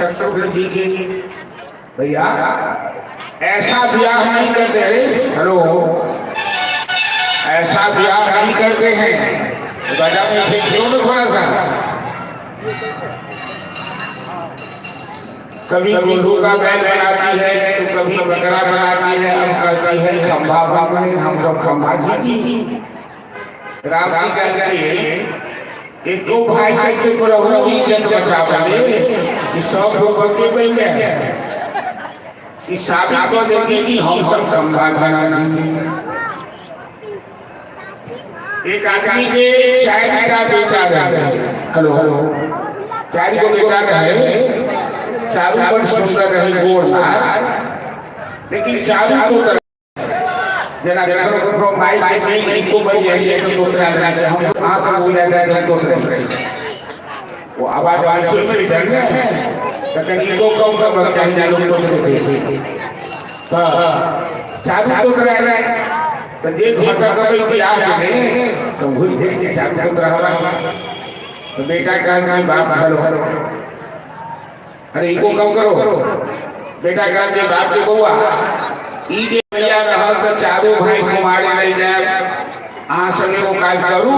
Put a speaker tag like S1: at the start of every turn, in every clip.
S1: शत्रुघ्न जी की भैया ऐसा ब्याह नहीं करते। हेलो, ऐसा ब्याह नहीं करते हैं। बजा में से क्यों न थोड़ा सा कभी गोलू का बैल बनाती है तो कभी बकरा बनाती है, अब कहती है खंभा बनाए, हम सब खंभा जी की। राम जी कहते हैं एक दो भाई के चुप रहो, इज्जत बचा बने, ये सब लोग के बन गए। इस साबित को देंगे कि हम सब खंभा बना देंगे। एक आदमी के चार का बेटा रहे। हेलो हेलो, चार को बेटा रहे, चारों पर सुंदर रहे गोरनार, लेकिन चारों को जना देखो माइक में इनको बड़ी है तो तोतरा लगा के हम कहां से बोल रहे हैं तोतरे वो आवाज वाले से भी डर गए हैं तो कहीं इनको कम का बच्चा ही ना लोग तोतरे तो चारों तोतरा है तो देख घटा कभी कि आज में संभूत देख के चारों तोतरा हवा तो बेटा कहना बाप हेलो हेलो, अरे इनको कम करो। बेटा कहते बाप के बउआ ई जे भैया रहल तो चारों भाई कुमारे रह जाए, अहाँ संगे वो काज करू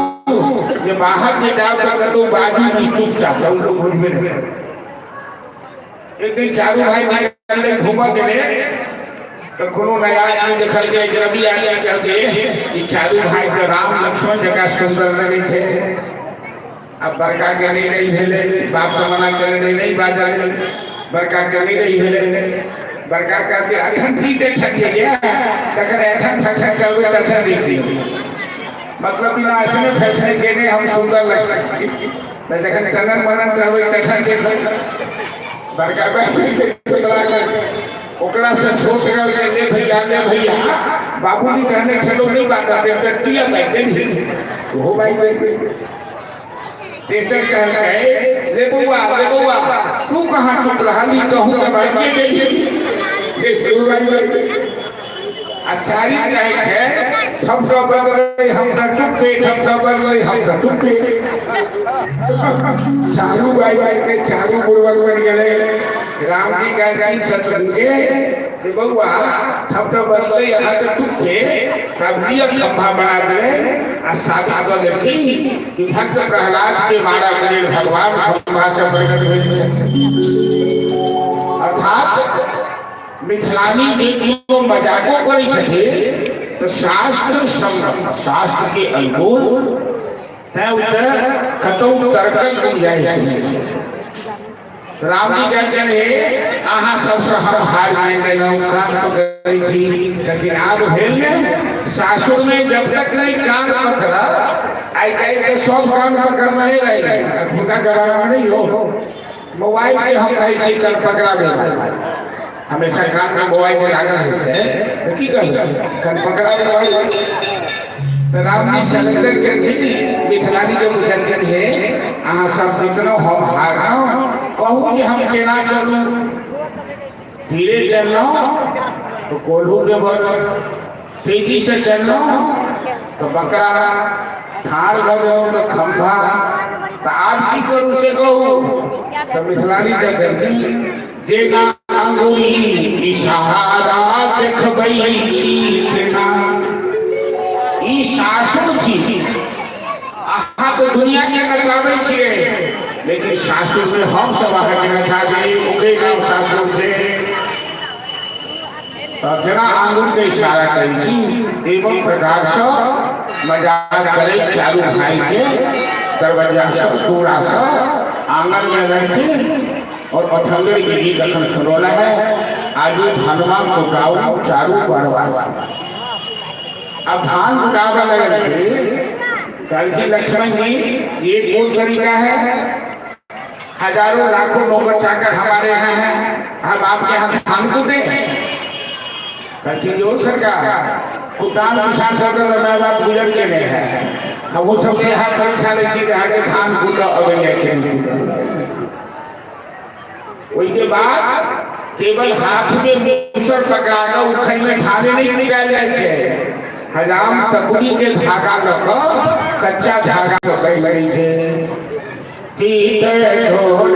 S1: जे बाहर के जाओ तो कतो बाजू नहीं चुपचाप जाओ लोग बुझ में रहे। एक दिन चारों भाई निकले घूमा के तो कोनो नया आदमी देखल के अजनबी आदमी चल के ई चारों भाई के राम लक्ष्मण जगह सुंदर लगे थे। अब बड़का के नहीं भेले, बाप का मना करे नहीं बाजल, बड़का के नहीं भेले, बड़का कहते अठन ठीक ठक गया तकर अठन ठक ठक करवे अच्छा देख लियो, मतलब बिना असने फैसले के ने हम सुंदर लगते तो जखन टनन मनन करवे तखन देख बड़का बैठे तोला कर ओकरा से छोट गल के ले भैया बाबूजी कहने चलो नहीं बात आते टिया बैठे नहीं हो भाई बैठे तेसर कहता है रे बउआ तू कहां चुप रहली कहूं के बैठे देखी ये शिवराज आचार्य कहे छे ठप बगले हम त टुपे ठप बगले हम त टुपे चारू भाई के चारू बुड़वन बन गेले। राम जी कहते शत्रुघ्न के बउआ ठप बगले यहाँ त टुपे तब लिया खंभा बना दे आ साथ आगे देखी कि भक्त प्रहलाद के मारा करे भगवान खंभा से प्रकट भेल अर्थात मिथिलानी जी को मजाको करी छथे तो शास्त्र के अनुकूल है उधर कतौ तर्क गुंजाइश नहीं। राम जी कहते हैं आहा सब हम हार मान लेलौ कान पकड़ै छी, लेकिन आब भेल ने सासुर में जब तक नहीं कान पकड़ा आई कह के सब कान पकड़ना ही रहे उनका जमाना में नहीं हो। मोबाइल पे हम कहे छी कान पकड़ाबे हमेशा कान में मोबाइल में लागल रहते हैं तो की कर कान पकड़ाबे तो राम जी सलेंडर के मिथिलानी के बुझल के है आहा सब जितना हम हारना कहूँ कि हम केना चलू धीरे चलना तो कोल्हू के बगल तेजी से चलना तो बकरा थार लगो तो खंभा तो आप की करू से कहूँ तो मिथिलानी से करके जेना अंगुली इशारा देखबै छी तेना ई सासुर छी। आहा तो दुनिया के नचावे छिए लेकिन सासुर में हम सब आके नचा जाई ओके नाम सासुर से जना आंगुल के इशारा करी छी एवं प्रकार से मजाक करे चारू भाई के दरवाजा से दूरा से आंगन में रखे और अठंगे के गीत दखन सुनोला है आज हनुमान को गाओ चारू बरवास। अब धान उठावा लगे कल की लक्ष्मण जी ये कौन तरीका है, हजारों लाखों नौकर चाकर हमारे यहाँ हैं, हम आपके यहाँ धान को दें कहती जो सरकार कुटान किसान सरकार मैं बात गुजर के नहीं है हम वो सबसे यहाँ परीक्षा ले चीज आगे धान कूटा अवैया के उसके बाद केवल हाथ में मूसर पकड़ाकर उखड़ में ढाले नहीं निकाल जाए हजाम तकुनी के धागा लगा कच्चा धागा लगा लगी छे चीते छोड़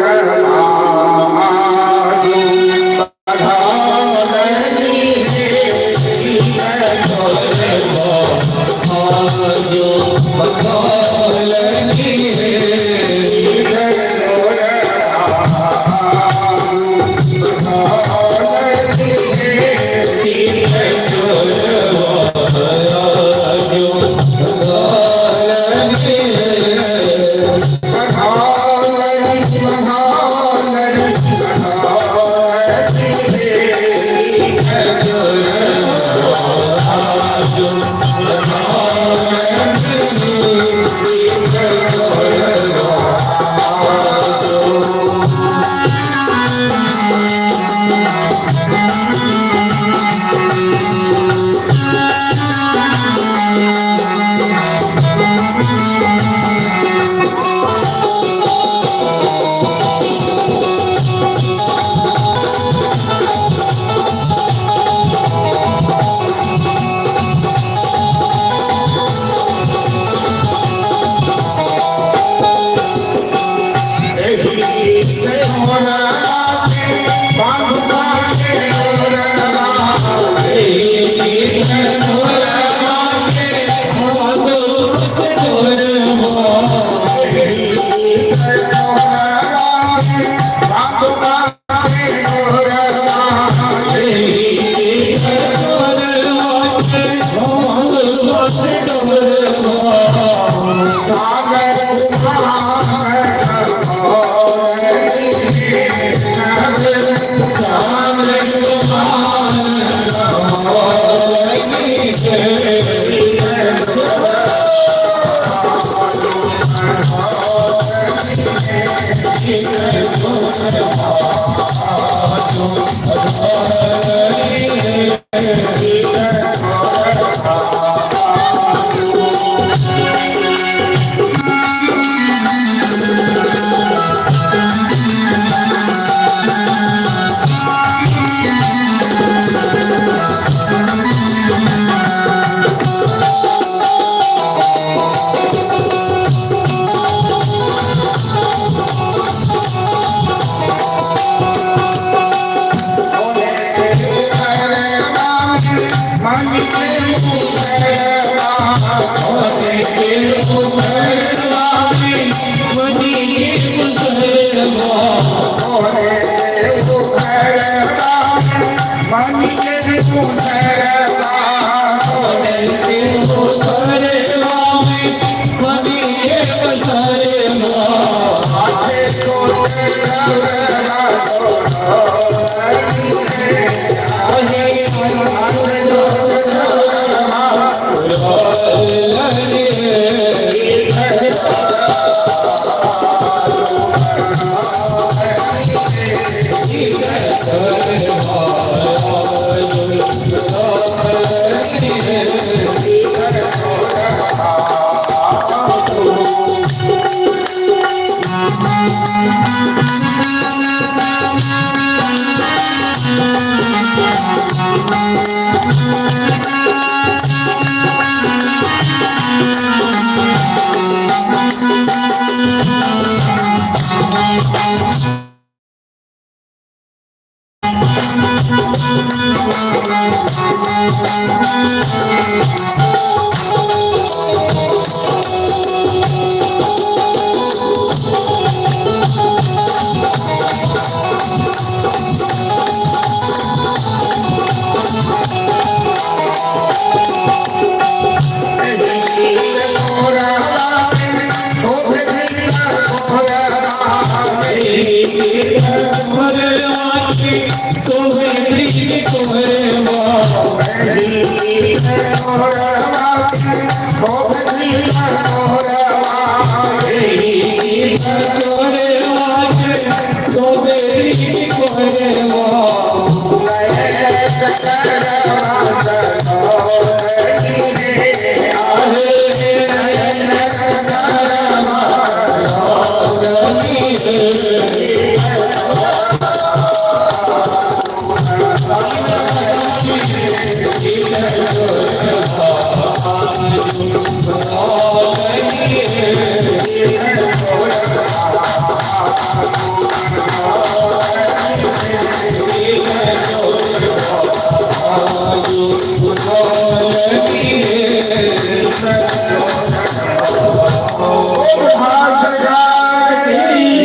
S1: सरकार की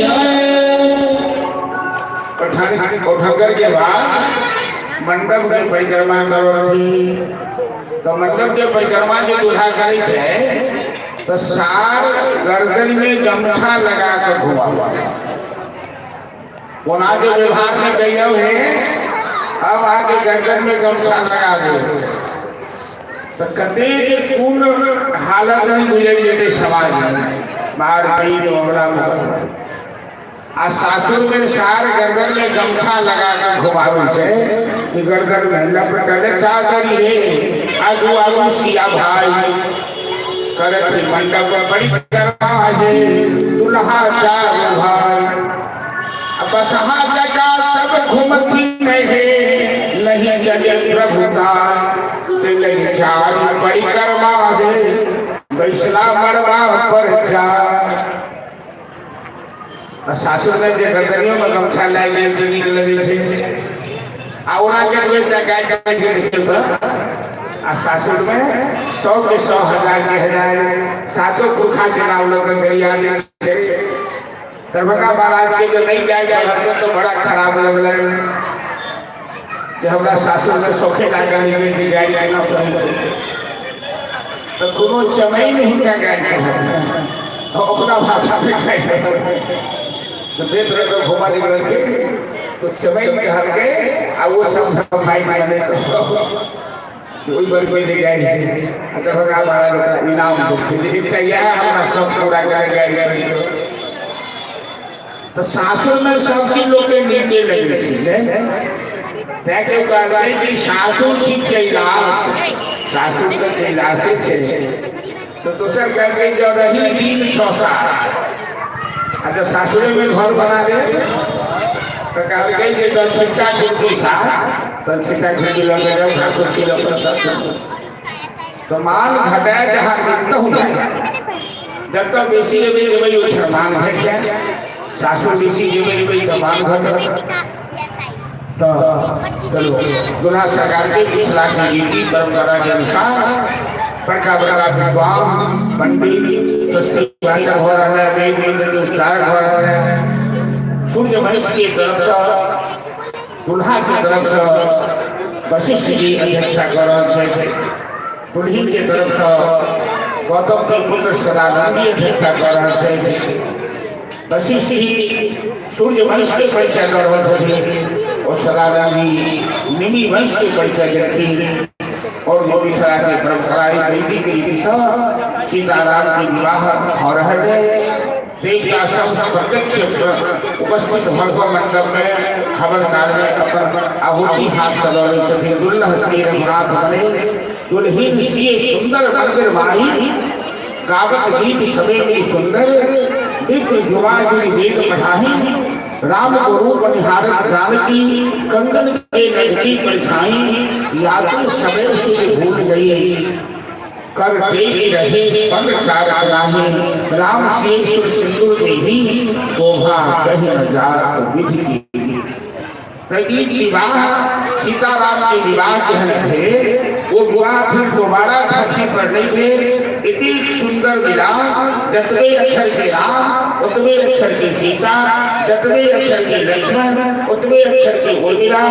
S1: जय। उठकर के बाद मंडप की परिक्रमा करो। तो मंडप के परिक्रमा जो दूल्हा करे छे तो सार गर्दन में गमछा लगा कर घुमा हुआ कोना के व्यवहार में कहिए है अब आके गर्दन में गमछा लगा दो तो कते के पूर्ण हालत में गुजर जेते समाज में मार पीट झगड़ा आ सासुर में सार गर्दन में गमछा लगा कर घुमावे छे कि गर्दन में लपटले का करी है आगू आगू सिया भाई करत मंडप में बड़ी गरिमा है दुल्हा चार भाई अब सहा जगा सब घूमती नहीं चले प्रभुता तिलक चार परिक्रमा है बैसला मरवा पर जा सासुर में जे गर्दनियों में गमछा लाई ले तो नीक लगे छे आवरा के वैसे गाय गाय के निकल आ सासुर में 100 के 100 हजार के हजार सातों पुरखा के नाम लोग गरिया दे छे दरभंगा महाराज के जो नहीं गाय गाय तो बड़ा खराब लगले कि हमरा सासुर में सोखे लागल के गाय गाय ना तो कोनो चमई नहीं का गाय और अपना भाषा में कहे तो देख रहे तो घुमा निकल के तो चमई में हर गए और वो सब भाई माने कोई बड़ी कोई ले गए थे तो भगा बड़ा इनाम देते लेकिन क्या हमारा सब पूरा कर गए तो सासुर में सब चीज लोग के नीचे लगे थे ताकि कहते कि सासुर की कैलाश सासुर के कैलाश छे तो दोसर करके जो रही दिन 6 साल अगर सासुरे में घर बना दे तो कहते हैं कि दलसिटा के साथ दलसिटा के लोग घर को चिलो कर तो माल घटाए जहाँ दिखता हूँ जब तक बेसी जब वही उछमान घट जाए सासुर बेसी जब तो माल घट तो चलो दुल्हा सरकार के पिछला की परंपरा के अनुसार बड़का बड़का विद्वान पंडित सस्ती वाचक हो रहा है वेद मंत्र के उच्चारक हो रहा है सूर्य वंश की तरफ से दुल्हा की तरफ से वशिष्ठ जी अध्यक्षता कर रहे थे दुल्हन की तरफ से गौतम के पुत्र सदानंद जी अध्यक्षता कर रहे थे वशिष्ठ जी सूर्य वंश के परिचय कर रहे थे और सदानंद जी निमि वंश के परिचय रखी और मोदी सरा की परंपराएं वैदिक रीति से सीताराम के विवाह हो रहे थे देवता सब प्रत्यक्ष उपस्थित भगवान मंडप में हवन काल में अपन आहुति हाथ सदौले सभी दुल्हा श्री रघुनाथ बने दुल्हीन सी सुंदर मंदिर माही गावत गीत सदैव सुंदर दिव्य जुवा जी वेद पढ़ाही राम को रूप निहारत जानकी कंगन के नगरी परछाई यात्री समय से भूल गई कर देवी रहे पग तारा राहे राम से सिंदूर देवी शोभा कहीं न जात विधि प्रदीप विवाह सीताराम के विवाह कहने थे वो विवाह फिर दोबारा धरती पर नहीं थे इतनी सुंदर विलास जतवे अक्षर के राम उतवे अक्षर की सीता जतवे अक्षर के लक्ष्मण उतवे अक्षर के उर्मिला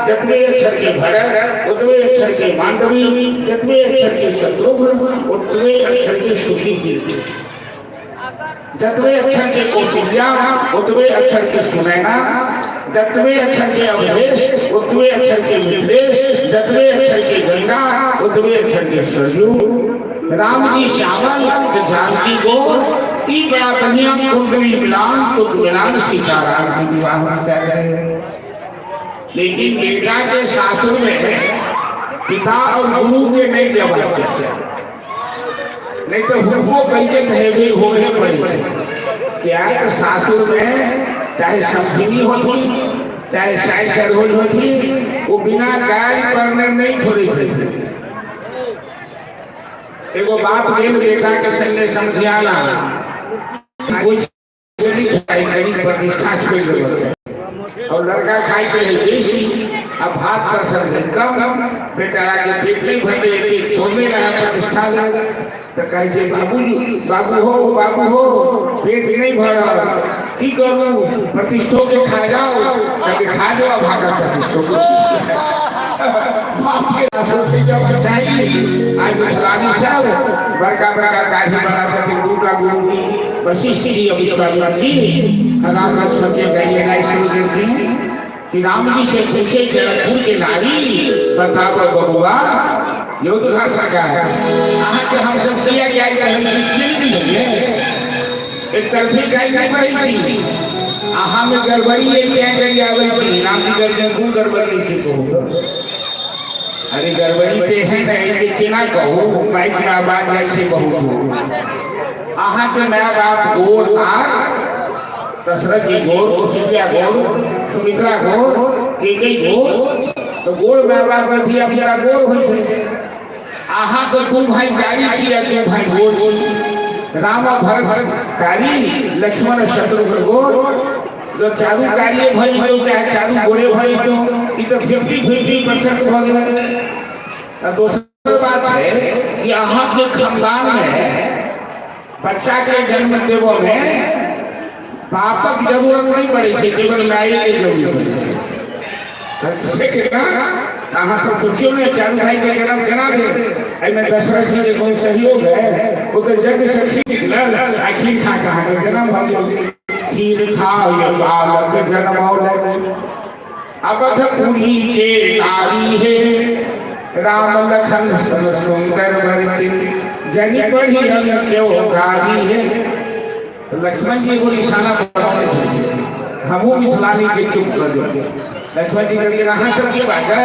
S1: जतवे अक्षर के भरत उतवे अक्षर के मांडवी जतवे अक्षर के शत्रुघ्न उतवे अक्षर के सुशील जतवे अक्षर के कौशल्या उतवे अक्षर के सुनैना जतवे अक्षर के अवधेश उतवे अक्षर के मिथिलेश जतवे अक्षर के गंगा उतवे अक्षर के सरयू राम जी श्यामल जानकी गोर ई बड़ा बढ़िया कुंडली मिलान तुक मिलान सीताराम की विवाह कर रहे लेकिन बेटा के सासुर में पिता और गुरु के नहीं देवल नहीं तो हमको कैसे कहे होने पड़े क्या है सासुर में चाहे समझनी होती चाहे साई सरहोज होती वो बिना गाय पर नहीं छोड़ी थे एगो बाप गेल बेटा के संगे समझियाना कुछ प्रतिष्ठा छोड़ दे और लड़का खाई के देसी अब भात पर सब कम बेटा के पेट नहीं भरते छोड़ने रहा प्रतिष्ठा खा ले तो कहे छे बाबू बाबू हो पेट नहीं भरल की करू प्रतिष्ठो के खा जाओ ताकि खा जाओ भागा प्रतिष्ठो को बाप के असली जब चाहिए आज मिथिलानी सब बड़का बड़का दाढ़ी बना सकते दूसरा गुरु जी वशिष्ठ जी विश्वामित्र जी राम लक्ष्मण के गए नहीं सुन थी कि राम जी से पूछे जनकपुर के नारी बताओ बबुआ योग भाषा का है आहा के हम सब किया क्या कहे शिष्य नहीं एक तरफी गाय नहीं पड़ी थी आहा में गड़बड़ी ले क्या करी आवे थी राम जी करके कौन गड़बड़ी से को अरे गड़बड़ी पे है नहीं कि केना कहूं माइक में आवाज जैसे कहूं आहा के मां बाप गोर आर दशरथ जी गोर कौशल्या गोर सुमित्रा गोर केकई गोर तो गोर मां बाप भी अपना गोर होय छै आहा के दू भाई जारी छी आ दू भाई गोर राम भरत कारी लक्ष्मण शत्रुघ्न गोर जो चारू कार्य भई तो चाहे चारू गोरे भई तो ई तो 50-50% हो गया दूसरी बात है कि आहा के खानदान में बच्चा के जन्म देवो में पापक जरूरत नहीं पड़े छे केवल माई के जरूरत पड़े छे से ना कहां से सोचियो ने चारू भाई के जन्म केना दे एई में दशरथ जी के कोई सहयोग है वो तो जग शक्ति निकलल आखिर खा कहां के जन्म भइल खीर खाए बालक जन्मौले अवधपुरी के नारी है राम लखन सन सुंदर वर की जनी पढ़ी हम क्यों गारी है लक्ष्मण जी को निशाना बताने से हमू मिथिलानी के चुप कर दो लक्ष्मण जी कहते रहा सब की बात है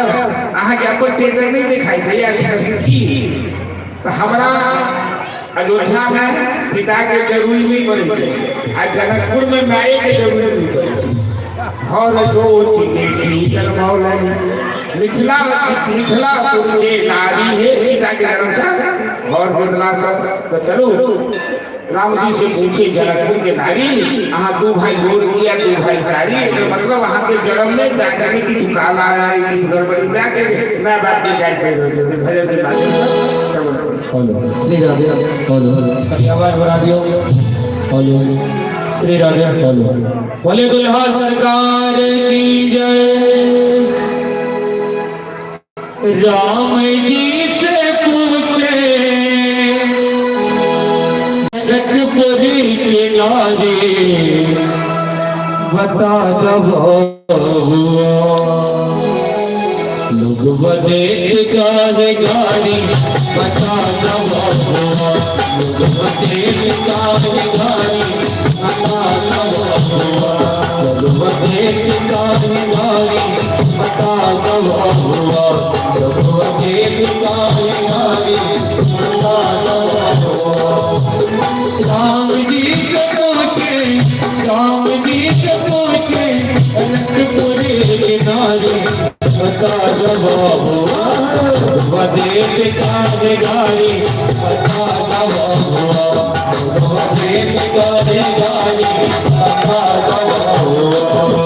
S1: आहा के आपको थिएटर नहीं दिखाई दे आदि की तो हमरा अयोध्या में पिता के जरूरी नहीं पड़ी आज जनकपुर में माए के जरूरी नहीं पड़ी और जो जन्मौले मिथिलापुर के नारी है सीता के जन्म से और बदला सब तो चलो राम जी से पूछे जनकपुर के नारी आहा दो भाई गोर किया दो भाई कारी मतलब वहां के जन्म में दादानी की दुकान आया है किस गड़बड़ी में आके मैं बात के गाइड कर रहे थे भजन के माध्यम से सब श्री राधे आवाज बढ़ा दियो हेलो श्री राधे हेलो बोले दुल्हा सरकार की जय राम जी से पूछे जनकपुरी के नारी बता दो लोग देख गारी बता दो लोग देख गारी बता दो लोग देख गारी बता दो राम जी से पूछे जनकपुरी के नारी बता दो देख गारी बता दो देख गारी बता दो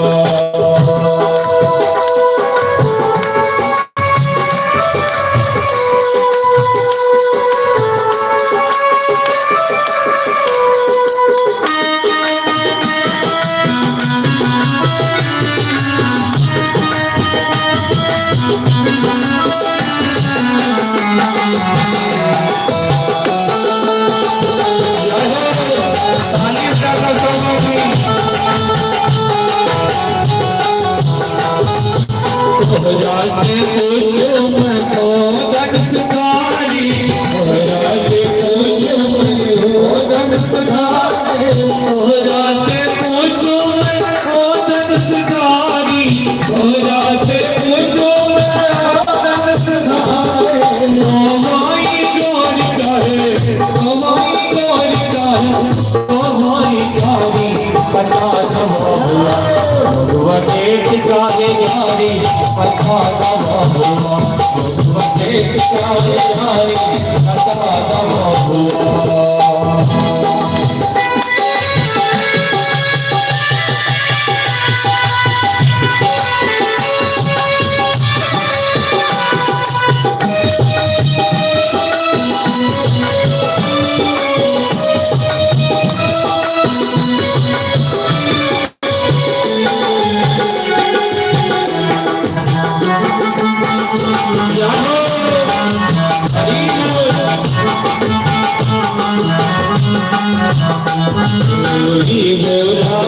S2: भोला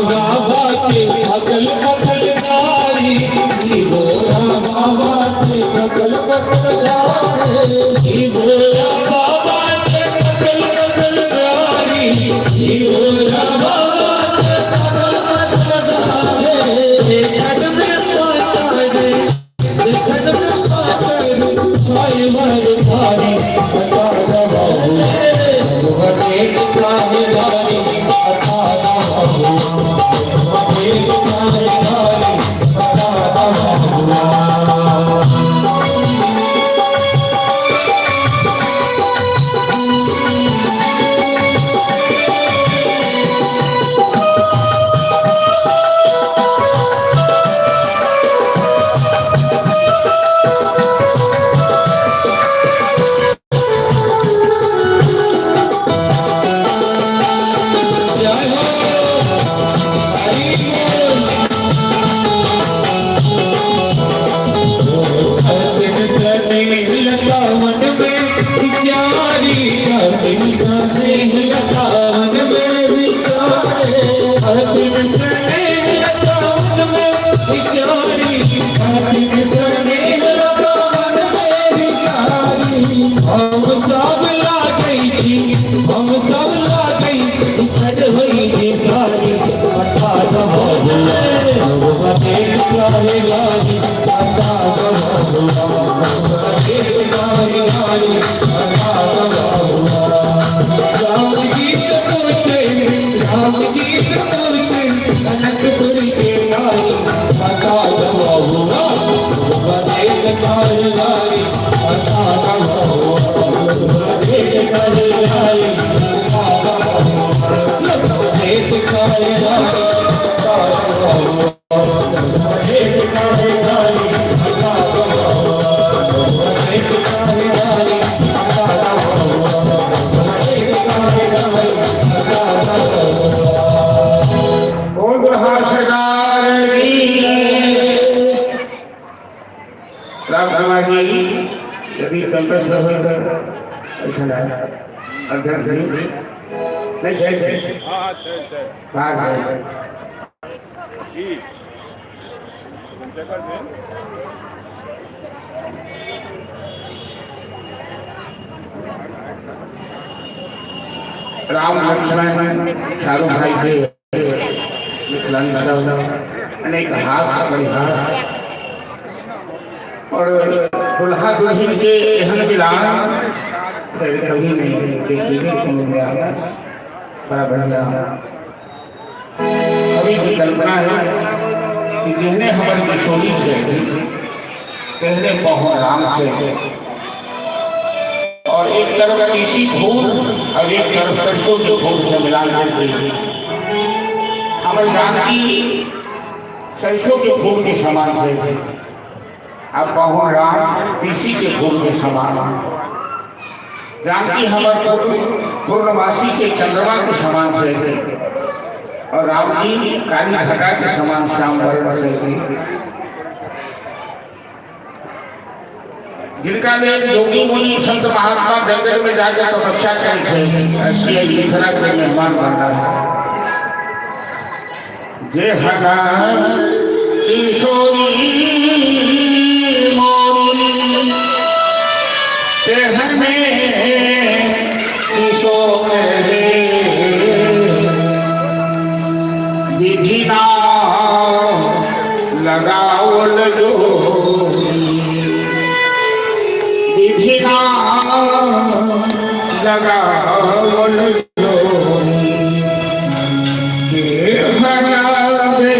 S2: बाबा के अकल अकल नारी, भोला बाबा के अकल अकल नारी, भोला बाबा के अकल अकल नारी, भोला बाबा के अकल अकल नारी। जग में पाता रे, जग में पाता रे, साई मर धारी बता बाबू भगवते काहे धारी बता बाबू भगवते काहे धारी बता बाबू।
S1: यदि कैंपस अध्यक्ष नहीं राम लक्ष्मण चारों भाई के मिथिलांचल अनेक हास परिहास और दुल्हा दुल्हन के एहन मिलान फिर कभी नहीं देखने को मिला। बड़ा बढ़िया अभी की कल्पना है कि कहने हमारे किशोरी से कहने पहुँच राम से और एक तरफ इसी फूल और एक तरफ सरसों के फूल से मिला करके हमारी जानकी सरसों के फूल के समान से अब पहुँच राम तीसी के फूल के समान। जानकी हमारे पूर्णवासी के चंद्रमा के समान से और राम जी काली घटा के समान श्याम वर्ण से जिनका ने योगी मुनि संत महात्मा जंगल में जाकर तपस्या करे लिखना के निर्माण करना है। जे हना किशोरी मोरी तेहने किशोर विधि ना लगाओल जो विधिना लगाओल जो के हना दे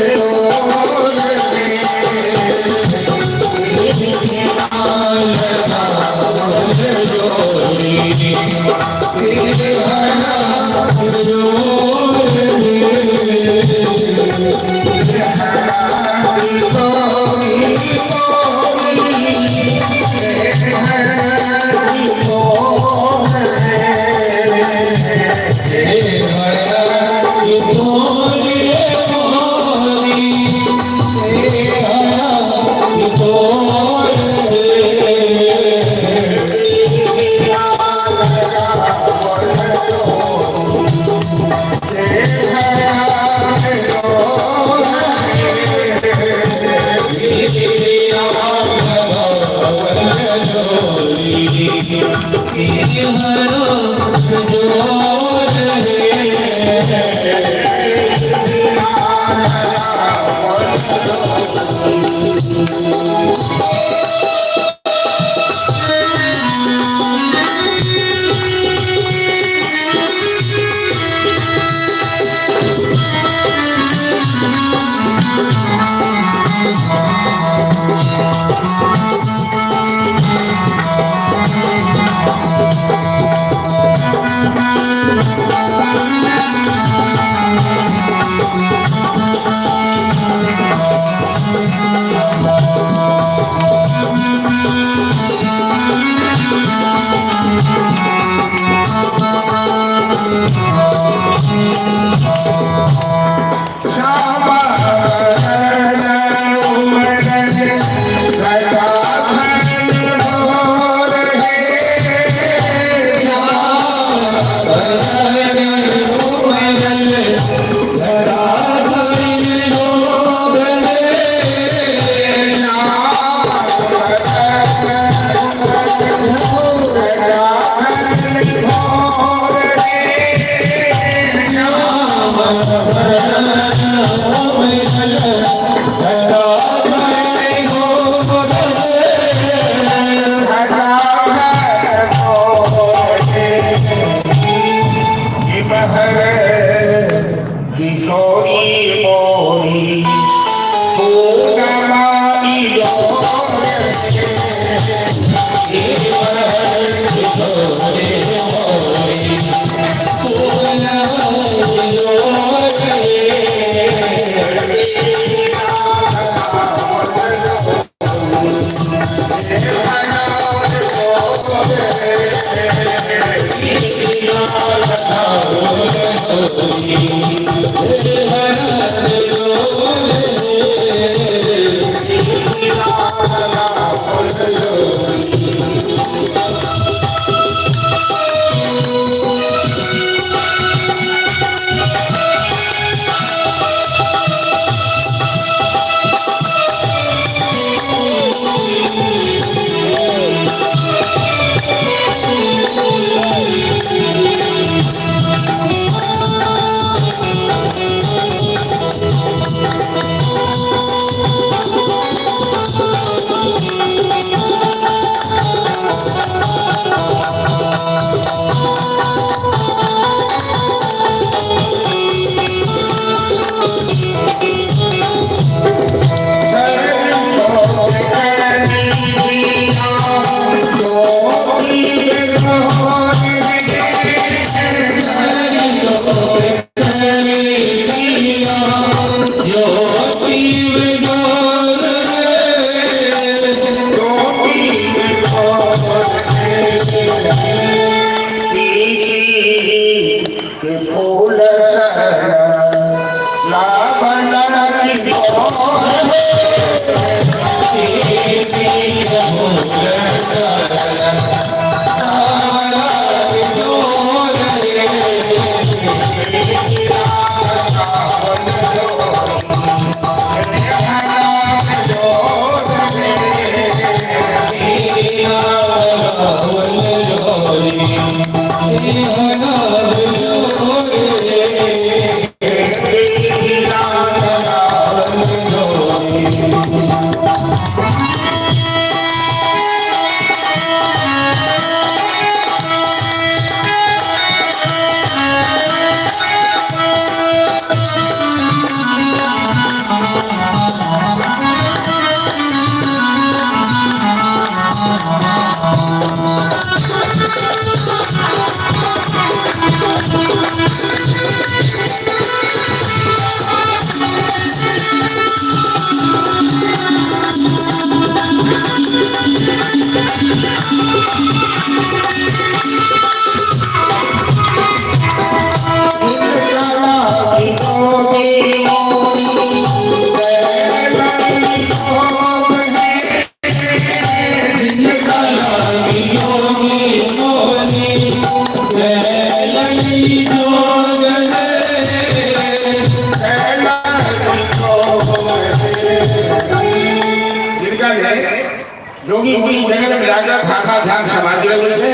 S1: योगी मुनि जगत में राजा खाना ध्यान समाधि लगे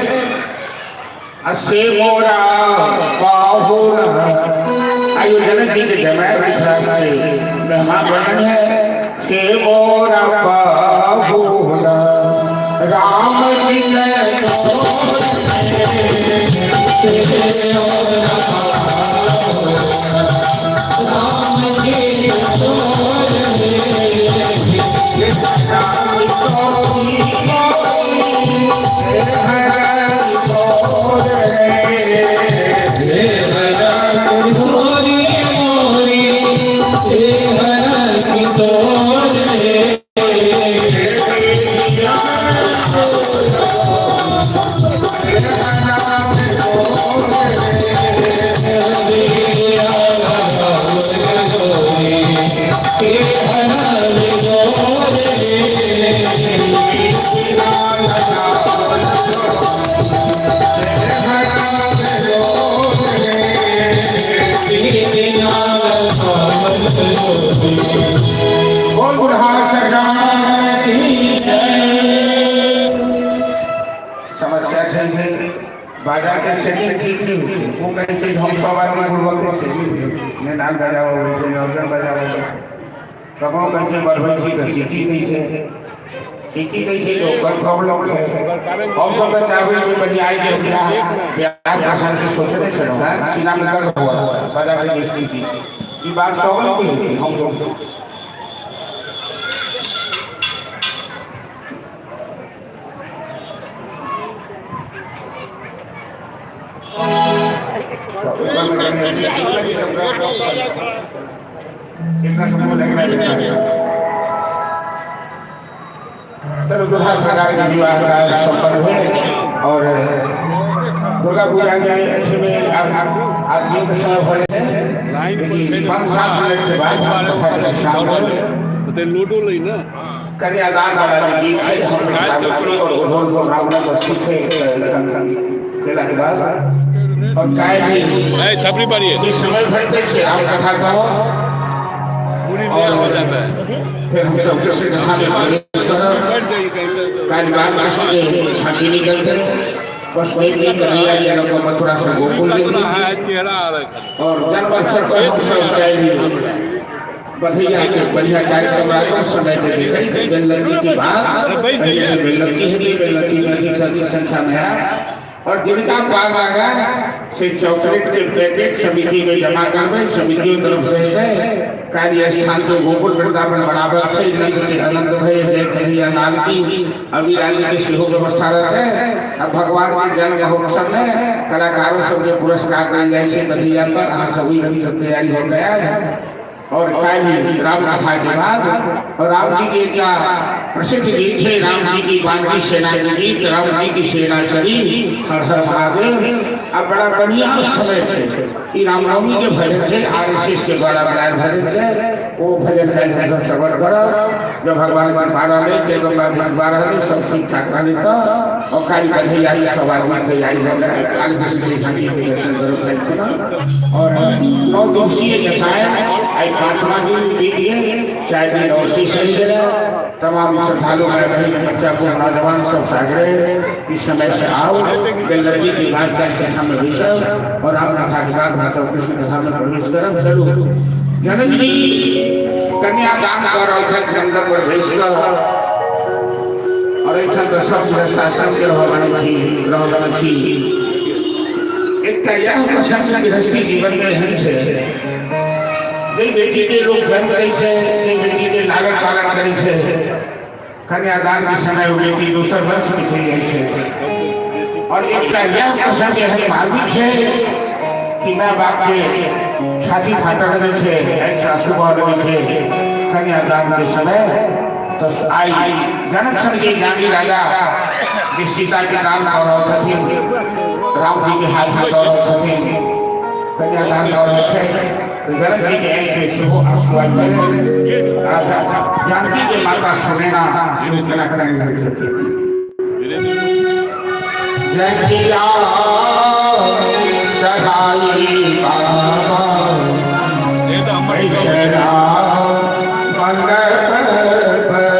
S1: असे मोरा बाहुला आयु जनक जी के जमाए ब्रह्मा वर्णन है से मोरा बाहुला राम जी ने बाजार के सेटिंग ठीक नहीं हुई वो कहीं से हम सब आदमी गुरुवार को सेटिंग हुई ने नाल बजाओ वैसे नौजन बजाओ कबो कहीं से बरबई से सीटी नहीं है सीटी नहीं है तो कोई प्रॉब्लम है हम सब चाहे कि बड़ी आई के प्यार भाषा के सोचे नहीं सकता सीना में कर हुआ बाजार की स्थिति ये बात सब को हम सब चलो दुल्हा सगाई का विवाह का संपन्न हुए और दुर्गा पूजा के में आप दिन के समय हो रहे हैं 5-7 मिनट के बाद शाम को
S3: लूडो लेना
S1: कन्यादान वाला गीत है हम और ढोल रावण बस्ती से खेला के बाद और काय भी
S3: थपड़ी पड़ी है
S1: जिस समय भरते से राम कथा कहो
S3: पूरी नया हो जाता है
S1: फिर हम सब कृष्ण कथा में प्रवेश करो कालिदान कृष्ण के छाती निकलते बस वही नहीं कन्हैया जी को मथुरा से गोकुल लेके
S3: चेहरा आ रहा है
S1: और जन्मोत्सव पर हम सब काय भी बधैया के बढ़िया कार्यक्रम राखो समय पे देखई बेललती की बात बेललती है बेललती में अधिक संख्या में है और जिनका पार लगा से चॉकलेट के पैकेट समिति में जमा करवे समिति की तरफ से है कार्य स्थान के गोकुल वृंदावन बराबर से नंद के आनंद भय कन्हैया लाल की अभी राज्य की सिहो व्यवस्था रहते हैं अब भगवान के जन्म महोत्सव में कलाकारों सबके पुरस्कार दिए जाए से कन्हैया पर आज सभी रंग सब तैयारी हो गया है और काली राम कथा के बाद और राम जी के क्या प्रसिद्ध गीत है राम जी की बानगी सेना के गीत राम जी की सेना चली हर हर महादेव अब बड़ा बढ़िया समय से रामनवमी के भजन से आरएसएस के द्वारा बनाए भजन से वो भजन का श्रवण करो जो भगवान की भाड़ा ले के द्वारा सब ठीक ठाक रहने का और काली कन्हैया की सवार में तैयारी हो गया काली कृष्ण की झांकी हम दर्शन करो और 9 दिवसीय कथाएं 5वां दिन बीत गए 4 दिन और सही रहे तमाम श्रद्धालु भाई बहन बच्चा को नौजवान सब सागरे इस समय से आओ बेललती की बात करके हमें विषय और राम कथा के बाद हम सब कृष्ण कथा में प्रवेश करम चलो जनक जी कन्यादान कर मंडप पर भेज और एक सब व्यवस्था संग रहबन छी एक यह प्रसंग गृहस्थी जीवन में है जे बेटी के लोग जन्म करे छे जे बेटी के लालन पालन करे छे कन्यादान के समय वो बेटी दूसर वर्ष में થઈ જાય છે और एक यह प्रसंग है मार्मिक है कि मां बाप के छाती फाटा रहे छे ऐसा शुभ रहे छे कन्यादान के समय तो आई जनक सन के ज्ञानी राजा जे सीता के नाम और छथिन राम जी के हाथ में और छथिन कन्यादान और छे जनक जी के ऐसे शुभ आशीर्वाद मिले जानकी के माता सुनैना शुभ कला करने लगे थे जय श्री राम सहाई बाबा मंडप पर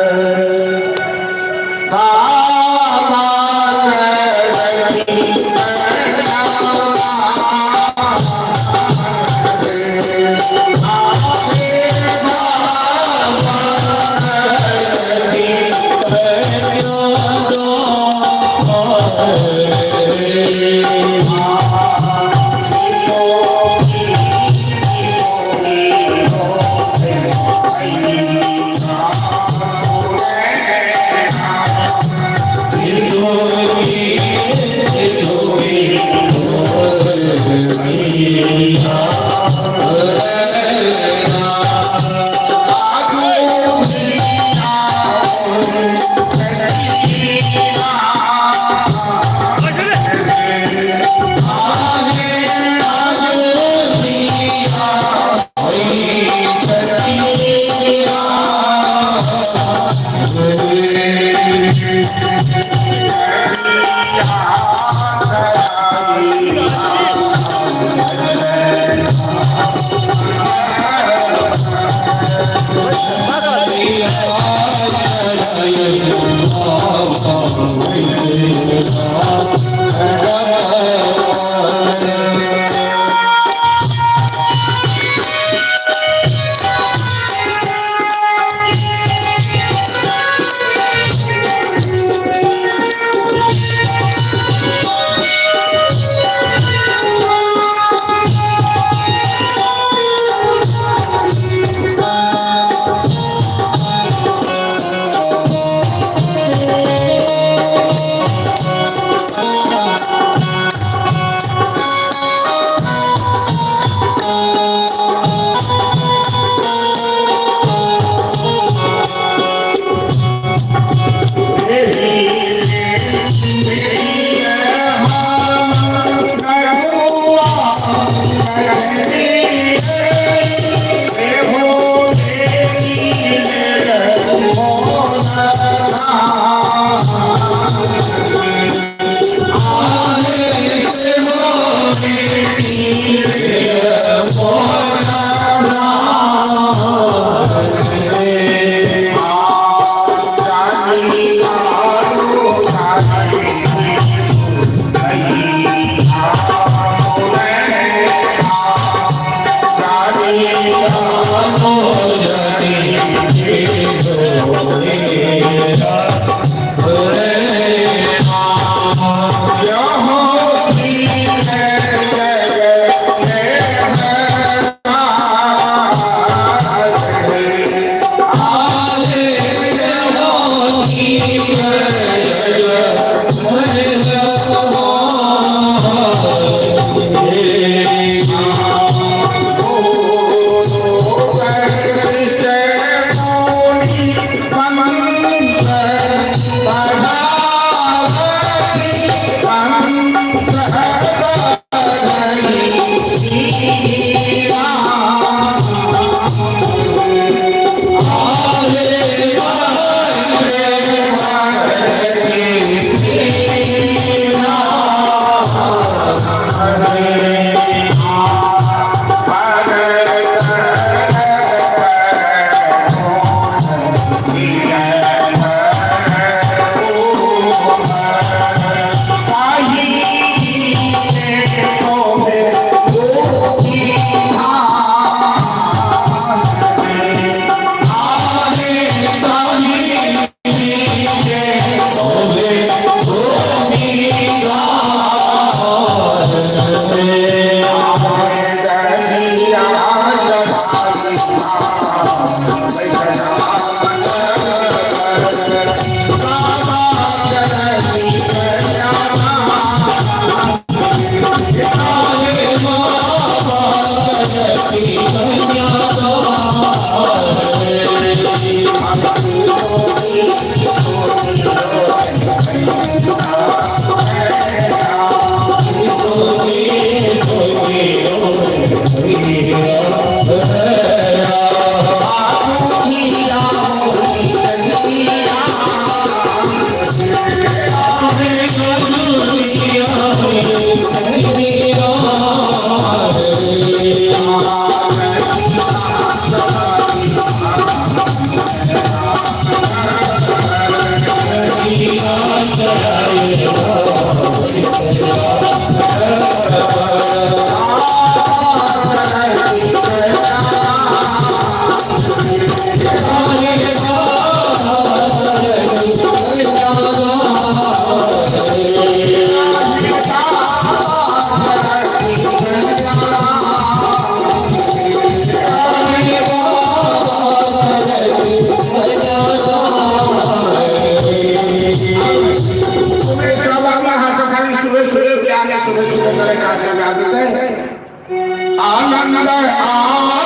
S1: आनंद आनंद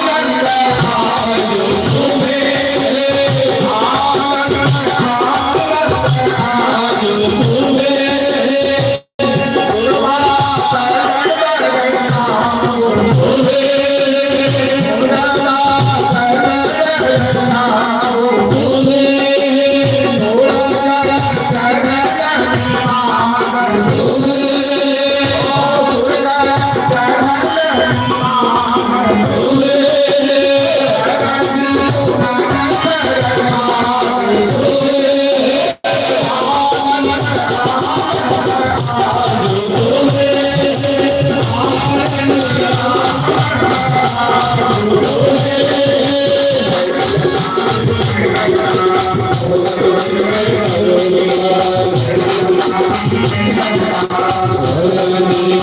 S2: Hare